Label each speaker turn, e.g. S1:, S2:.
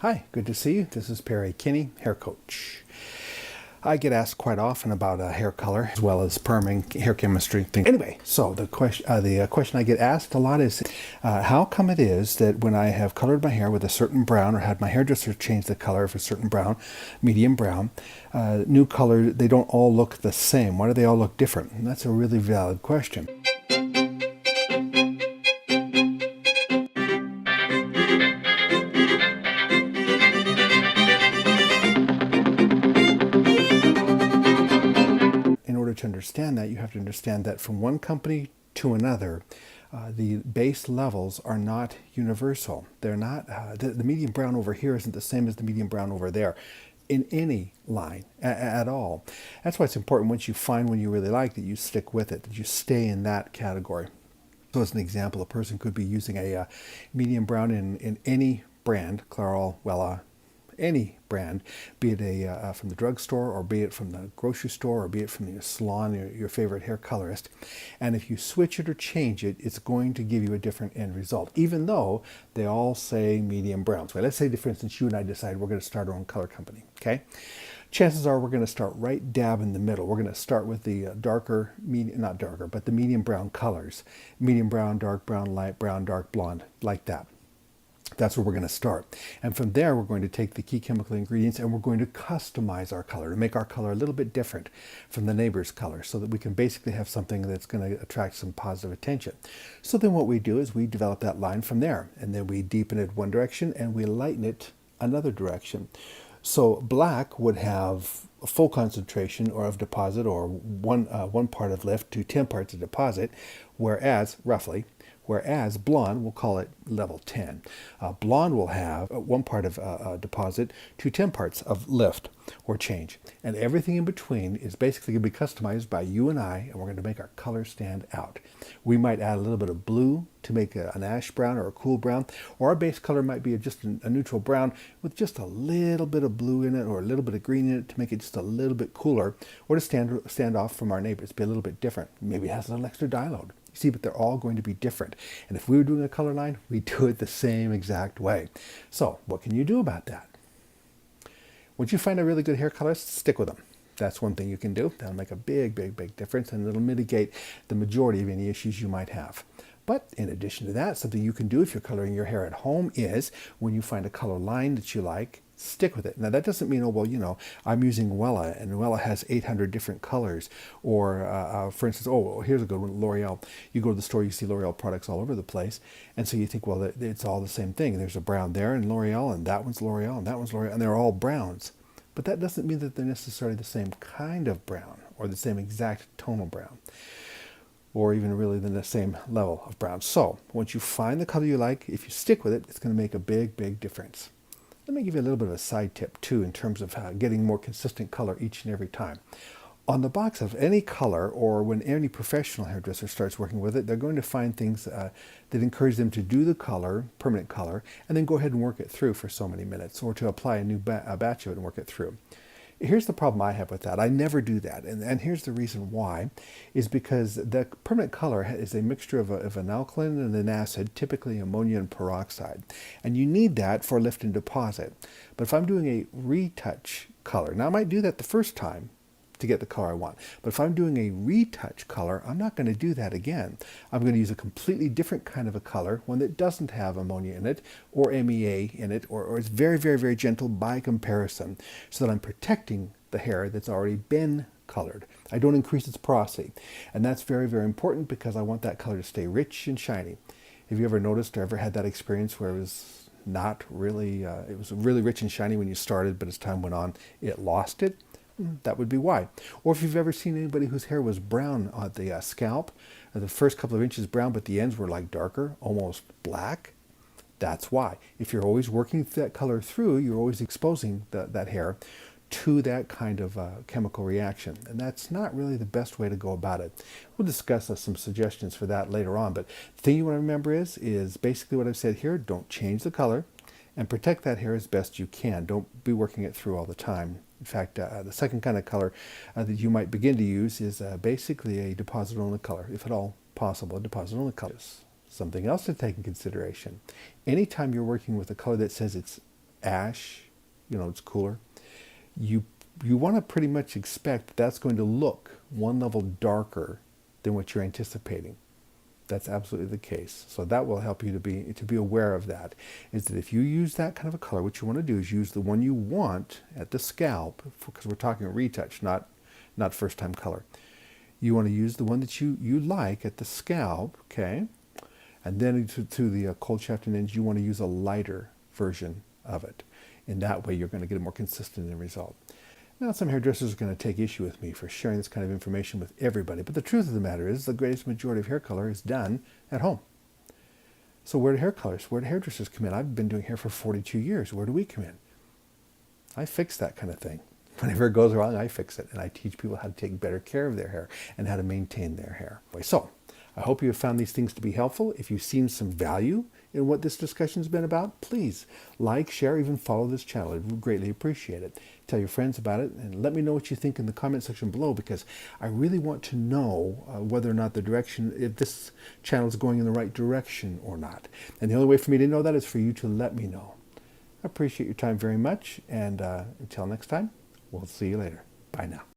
S1: Hi, good to see you. This is Perry Kinney, hair coach. I get asked quite often about hair color as well as perming, hair chemistry things. Anyway, so the question I get asked a lot is, how come it is that when I have colored my hair with a certain brown or had my hairdresser change the color of a certain brown, medium brown, new color, they don't all look the same? Why do they all look different? And that's a really valid question. In order to understand that, you have to understand that from one company to another, the base levels are not universal. They're not, the medium brown over here isn't the same as the medium brown over there in any line at all. That's why it's important once you find one you really like that you stick with it, that you stay in that category. So as an example, a person could be using a medium brown in any brand, Clairol, Wella, any brand, be it from the drugstore or be it from the grocery store or be it from your salon, your favorite hair colorist. And if you switch it or change it, it's going to give you a different end result, even though they all say medium brown. So let's say, for instance, you and I decide we're going to start our own color company, okay? Chances are we're going to start right dab in the middle. We're going to start with the darker, not darker, but the medium brown colors. Medium brown, dark brown, light brown, dark blonde, like that. That's where we're going to start. And from there, we're going to take the key chemical ingredients and we're going to customize our color to make our color a little bit different from the neighbor's color so that we can basically have something that's going to attract some positive attention. So then what we do is we develop that line from there, and then we deepen it one direction and we lighten it another direction. So black would have a full concentration or of deposit, or one part of lift to 10 parts of deposit, whereas blonde, we'll call it level 10. Blonde will have one part of deposit to 10 parts of lift or change. And everything in between is basically going to be customized by you and I, and we're going to make our color stand out. We might add a little bit of blue to make an ash brown or a cool brown, or our base color might be just a neutral brown with just a little bit of blue in it or a little bit of green in it to make it just a little bit cooler, or to stand off from our neighbors, be a little bit different. Maybe it has a little extra dye load. See, but they're all going to be different. And if we were doing a color line, we do it the same exact way. So what can you do about that? Once you find a really good hair colorist, stick with them. That's one thing you can do. That'll make a big, big, big difference, and it'll mitigate the majority of any issues you might have. But in addition to that, something you can do if you're coloring your hair at home is when you find a color line that you like, stick with it. Now that doesn't mean, oh, well, I'm using Wella and Wella has 800 different colors. Or for instance, oh, here's a good one, L'Oreal. You go to the store, you see L'Oreal products all over the place. And so you think, well, it's all the same thing. There's a brown there in L'Oreal, and that one's L'Oreal, and that one's L'Oreal, and they're all browns. But that doesn't mean that they're necessarily the same kind of brown or the same exact tonal brown, or even really the same level of brown. So once you find the color you like, if you stick with it, it's going to make a big, big difference. Let me give you a little bit of a side tip too in terms of getting more consistent color each and every time. On the box of any color, or when any professional hairdresser starts working with it, they're going to find things that encourage them to do the color, permanent color, and then go ahead and work it through for so many minutes, or to apply a new batch of it and work it through. Here's the problem I have with that. I never do that. And here's the reason why, is because the permanent color is a mixture of an alkaline and an acid, typically ammonia and peroxide. And you need that for lift and deposit. But if I'm doing a retouch color, now I might do that the first time to get the color I want. But if I'm doing a retouch color, I'm not going to do that again. I'm going to use a completely different kind of a color, one that doesn't have ammonia in it, or MEA in it, or it's very, very, very gentle by comparison, so that I'm protecting the hair that's already been colored. I don't increase its porosity. And that's very, very important because I want that color to stay rich and shiny. Have you ever noticed or ever had that experience where it was not really, it was really rich and shiny when you started, but as time went on, it lost it? That would be why. Or if you've ever seen anybody whose hair was brown on the scalp, the first couple of inches brown, but the ends were like darker, almost black, that's why. If you're always working that color through, you're always exposing that hair to that kind of chemical reaction. And that's not really the best way to go about it. We'll discuss some suggestions for that later on. But the thing you want to remember is basically what I've said here. Don't change the color, and protect that hair as best you can. Don't be working it through all the time. In fact, the second kind of color that you might begin to use is basically a deposit-only color, if at all possible, a deposit-only color. Something else to take in consideration. Anytime you're working with a color that says it's ash, it's cooler, you want to pretty much expect that's going to look one level darker than what you're anticipating. That's absolutely the case. So that will help you to be aware of that. Is that if you use that kind of a color, what you want to do is use the one you want at the scalp, because we're talking retouch, not first time color. You want to use the one that you like at the scalp, okay? And then to the cold shaft and ends, you want to use a lighter version of it. In that way, you're going to get a more consistent end result. Now, some hairdressers are going to take issue with me for sharing this kind of information with everybody, but the truth of the matter is the greatest majority of hair color is done at home. So where do hairdressers come in? I've been doing hair for 42 years. Where do we come in? I fix that kind of thing. Whenever it goes wrong, I fix it, and I teach people how to take better care of their hair and how to maintain their hair. So, I hope you have found these things to be helpful. If you've seen some value in what this discussion's been about, please like, share, even follow this channel. I would greatly appreciate it. Tell your friends about it, and let me know what you think in the comment section below, because I really want to know whether or not if this channel is going in the right direction or not. And the only way for me to know that is for you to let me know. I appreciate your time very much, and until next time, we'll see you later. Bye now.